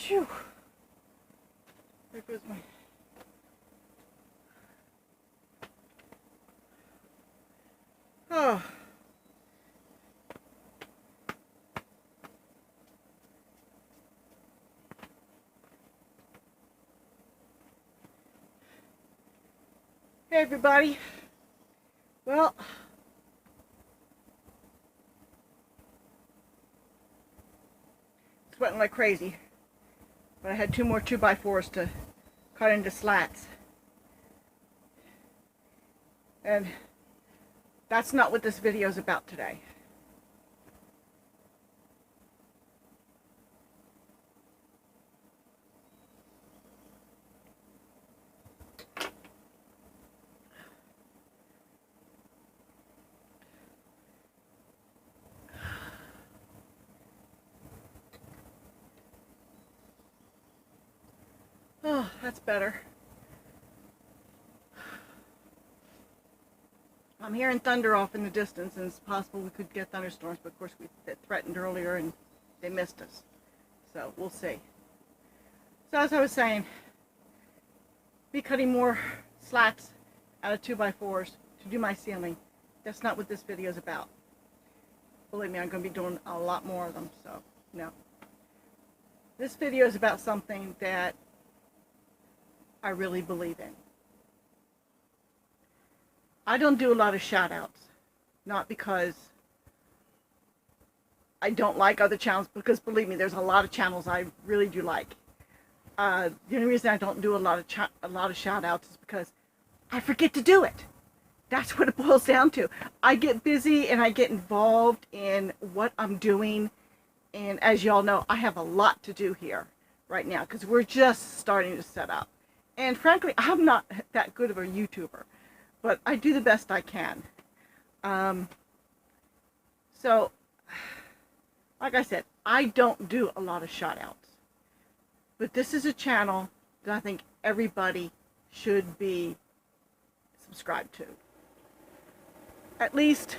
Phew. There goes my... Oh. Hey everybody. Well, sweating like crazy, but I had 2 more 2x4s to cut into slats, and that's not what this video is about today. Oh, that's better. I'm hearing thunder off in the distance, and it's possible we could get thunderstorms, but of course it threatened earlier and they missed us. So we'll see. So as I was saying, be cutting more slats out of 2x4s to do my ceiling. That's not what this video is about. Believe me, I'm going to be doing a lot more of them, so no. This video is about something that I really believe in. I don't do a lot of shout outs, not because I don't like other channels, because believe me, there's a lot of channels I really do like. The only reason I don't do a lot of shout outs is because I forget to do it. That's what it boils down to. I get busy and I get involved in what I'm doing, and as y'all know, I have a lot to do here right now because we're just starting to set up. And frankly, I'm not that good of a YouTuber, but I do the best I can. So, like I said, I don't do a lot of shout outs. But this is a channel that I think everybody should be subscribed to. At least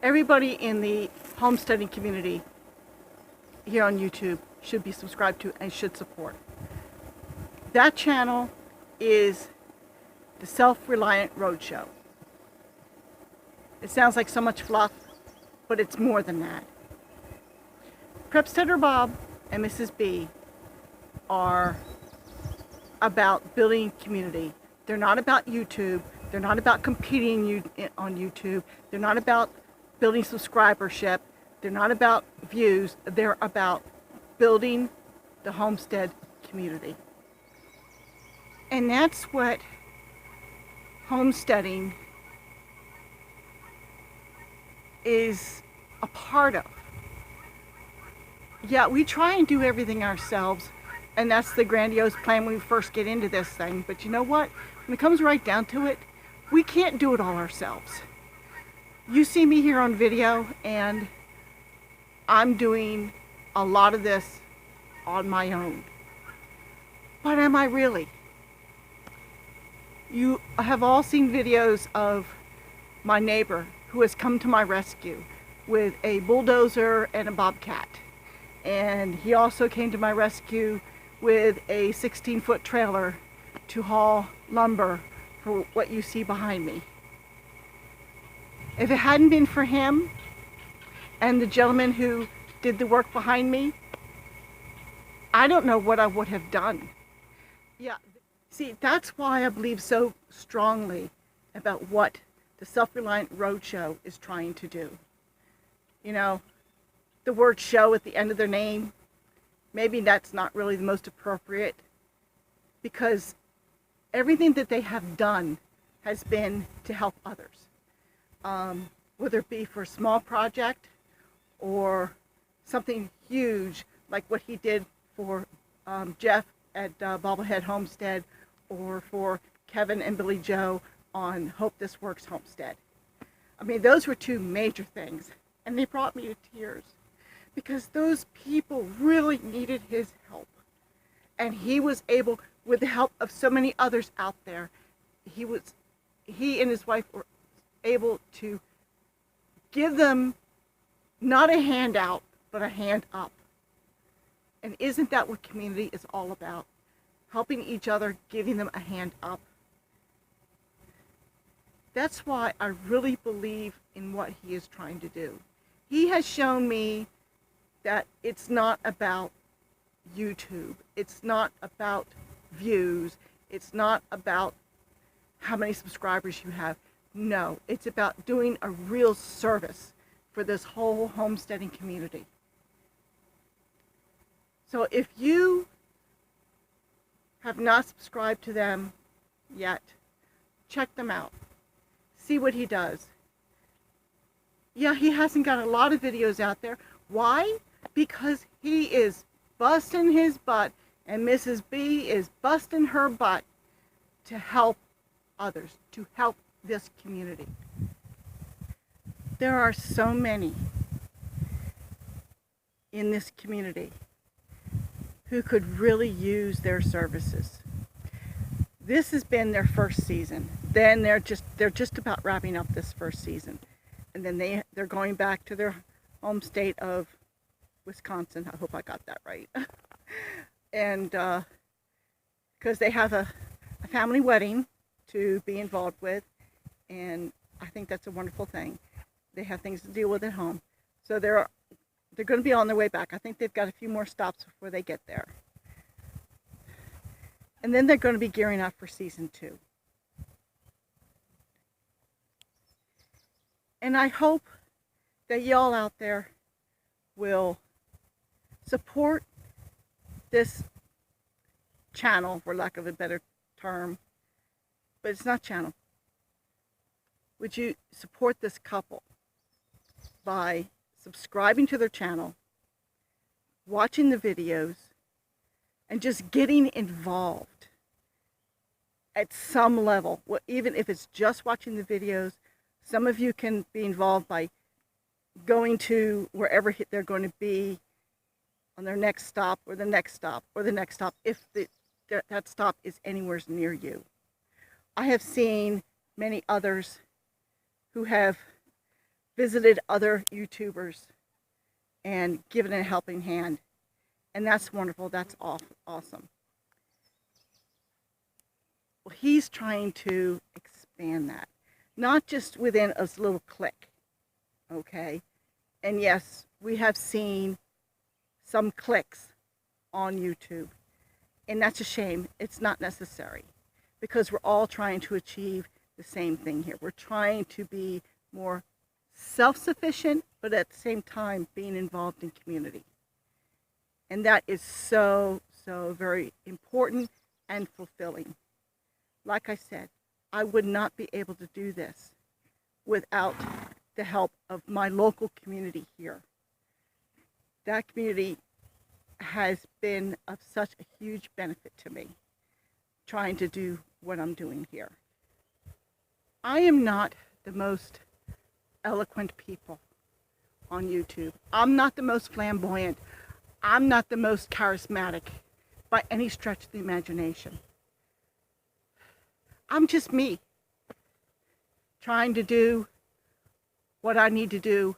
everybody in the homesteading community here on YouTube should be subscribed to and should support. That channel is the Self Reliant Roadshow. It sounds like so much fluff, but it's more than that. Prepsteader Bob and Mrs. B are about building community. They're not about YouTube. They're not about competing on YouTube. They're not about building subscribership. They're not about views. They're about building the homestead community. And that's what homesteading is a part of. Yeah, we try and do everything ourselves, and that's the grandiose plan when we first get into this thing. But you know what? When it comes right down to it, we can't do it all ourselves. You see me here on video, and I'm doing a lot of this on my own. But am I really? You have all seen videos of my neighbor who has come to my rescue with a bulldozer and a bobcat. And he also came to my rescue with a 16-foot trailer to haul lumber for what you see behind me. If it hadn't been for him and the gentleman who did the work behind me, I don't know what I would have done. Yeah. See, that's why I believe so strongly about what the Self Reliant Roadshow is trying to do. You know, the word show at the end of their name, maybe that's not really the most appropriate, because everything that they have done has been to help others. Whether it be for a small project or something huge like what he did for Jeff at Bobblehead Homestead, or for Kevin and Billy Joe on Hope This Works Homestead. I mean, those were 2 major things, and they brought me to tears because those people really needed his help. And he was able, with the help of so many others out there, he and his wife were able to give them not a handout, but a hand up. And isn't that what community is all about? Helping each other, giving them a hand up. That's why I really believe in what he is trying to do. He has shown me that it's not about YouTube. It's not about views. It's not about how many subscribers you have. No, it's about doing a real service for this whole homesteading community. So if you have not subscribed to them yet, check them out. See what he does. Yeah, he hasn't got a lot of videos out there. Why? Because he is busting his butt, and Mrs. B is busting her butt to help others, to help this community. There are so many in this community who could really use their services. This has been their first season. Then they're just about wrapping up this first season. And then they're going back to their home state of Wisconsin. I hope I got that right. And because they have a family wedding to be involved with, and I think that's a wonderful thing. They have things to deal with at home. So they're going to be on their way back. I think they've got a few more stops before they get there. And then they're going to be gearing up for season 2. And I hope that y'all out there will support this channel, for lack of a better term, but it's not channel. Would you support this couple by subscribing to their channel, watching the videos, and just getting involved at some level? Well, even if it's just watching the videos, some of you can be involved by going to wherever they're going to be on their next stop, or the next stop, or the next stop, if that stop is anywhere near you. I have seen many others who have visited other YouTubers and given a helping hand. And that's wonderful. That's awesome. Well, he's trying to expand that. Not just within a little clique, okay? And yes, we have seen some cliques on YouTube. And that's a shame. It's not necessary, because we're all trying to achieve the same thing here. We're trying to be more self-sufficient, but at the same time being involved in community. And that is so, so very important and fulfilling. Like I said, I would not be able to do this without the help of my local community here. That community has been of such a huge benefit to me, trying to do what I'm doing here. I am not the most eloquent people on YouTube. I'm not the most flamboyant. I'm not the most charismatic by any stretch of the imagination. I'm just me, trying to do what I need to do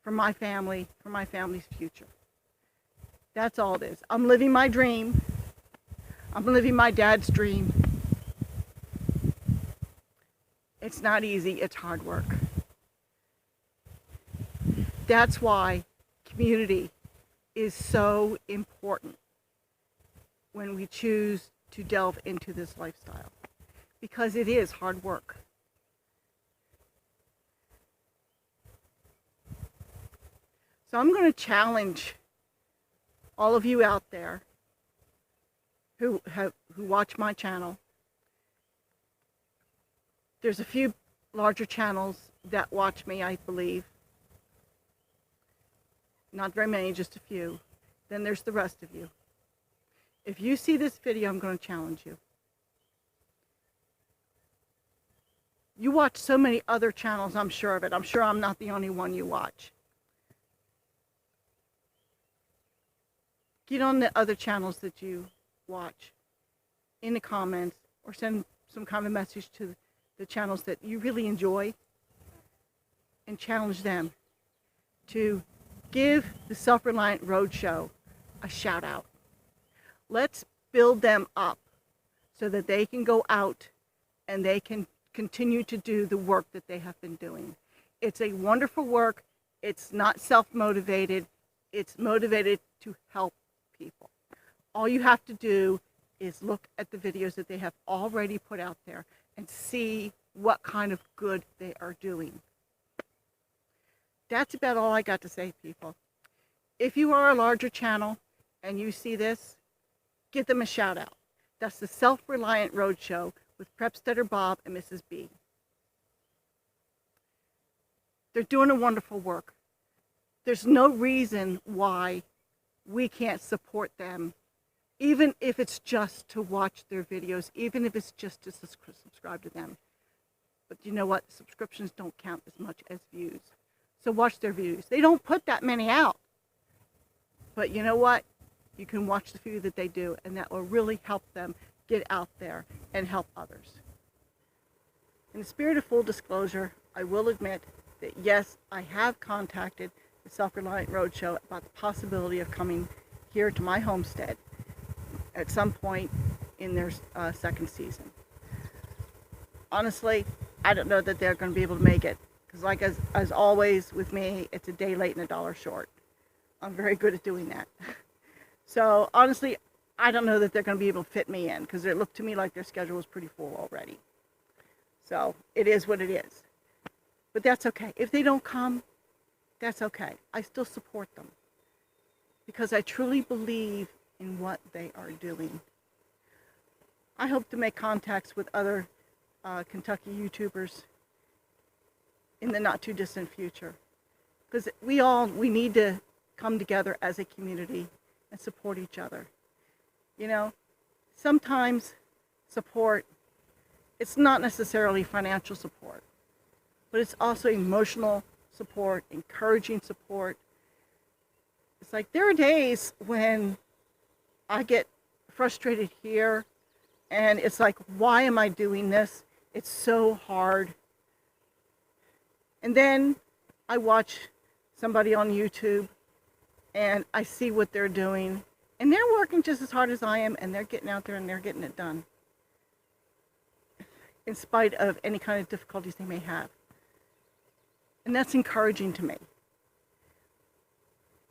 for my family, for my family's future. That's all it is. I'm living my dream. I'm living my dad's dream. It's not easy, it's hard work. That's why community is so important when we choose to delve into this lifestyle, because it is hard work. So I'm going to challenge all of you out there who watch my channel. There's a few larger channels that watch me, I believe. Not very many, just a few. Then there's the rest of you. If you see this video, I'm going to challenge you. You watch so many other channels, I'm sure of it. I'm sure I'm not the only one you watch. Get on the other channels that you watch in the comments, or send some kind of message to the channels that you really enjoy, and challenge them to give the Self Reliant Roadshow a shout out. Let's build them up so that they can go out and they can continue to do the work that they have been doing. It's a wonderful work. It's not self-motivated. It's motivated to help people. All you have to do is look at the videos that they have already put out there and see what kind of good they are doing. That's about all I got to say, people. If you are a larger channel and you see this, give them a shout out. That's the Self Reliant Roadshow with Prepsteader Bob and Mrs. B. They're doing a wonderful work. There's no reason why we can't support them, even if it's just to watch their videos, even if it's just to subscribe to them. But you know what? Subscriptions don't count as much as views. So watch their views. They don't put that many out. But you know what? You can watch the few that they do, and that will really help them get out there and help others. In the spirit of full disclosure, I will admit that yes, I have contacted the Self Reliant Roadshow about the possibility of coming here to my homestead at some point in their second season. Honestly, I don't know that they're going to be able to make it, because like as always with me, it's a day late and a dollar short. I'm very good at doing that. So honestly, I don't know that they're going to be able to fit me in, because it looked to me like their schedule was pretty full already. So it is what it is. But that's okay. If they don't come, that's okay. I still support them, because I truly believe in what they are doing. I hope to make contacts with other Kentucky YouTubers in the not too distant future, because we need to come together as a community and support each other. You know, sometimes support, it's not necessarily financial support, but it's also emotional support, encouraging support. It's like there are days when I get frustrated here and it's like, why am I doing this? It's so hard. And then I watch somebody on YouTube and I see what they're doing, and they're working just as hard as I am, and they're getting out there and they're getting it done, in spite of any kind of difficulties they may have. And that's encouraging to me.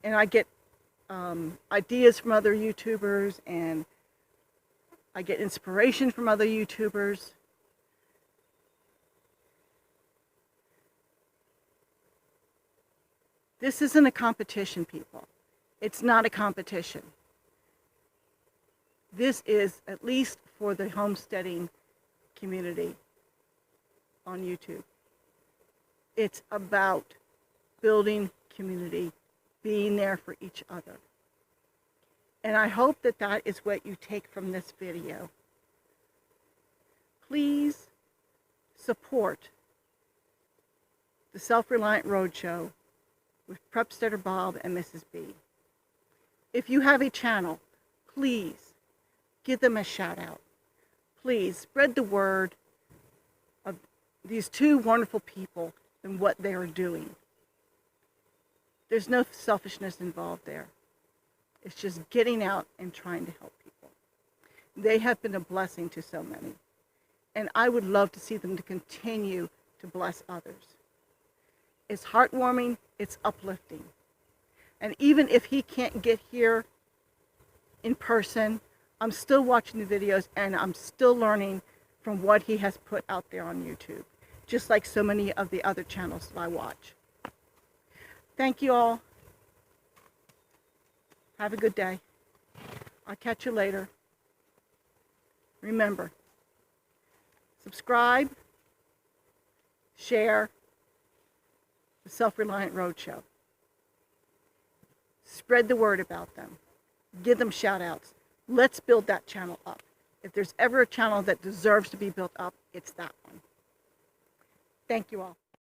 And I get ideas from other YouTubers, and I get inspiration from other YouTubers. This isn't a competition, people. It's not a competition. This is, at least for the homesteading community on YouTube, it's about building community, being there for each other. And I hope that that is what you take from this video. Please support the Self Reliant Roadshow with Prepsteader Bob and Mrs. B. If you have a channel, please give them a shout out. Please spread the word of these two wonderful people and what they are doing. There's no selfishness involved there. It's just getting out and trying to help people. They have been a blessing to so many, and I would love to see them to continue to bless others. It's heartwarming, it's uplifting. And even if he can't get here in person, I'm still watching the videos and I'm still learning from what he has put out there on YouTube, just like so many of the other channels that I watch. Thank you all. Have a good day. I'll catch you later. Remember, subscribe, share the Self Reliant Roadshow. Spread the word about them. Give them shout outs. Let's build that channel up. If there's ever a channel that deserves to be built up, it's that one. Thank you all.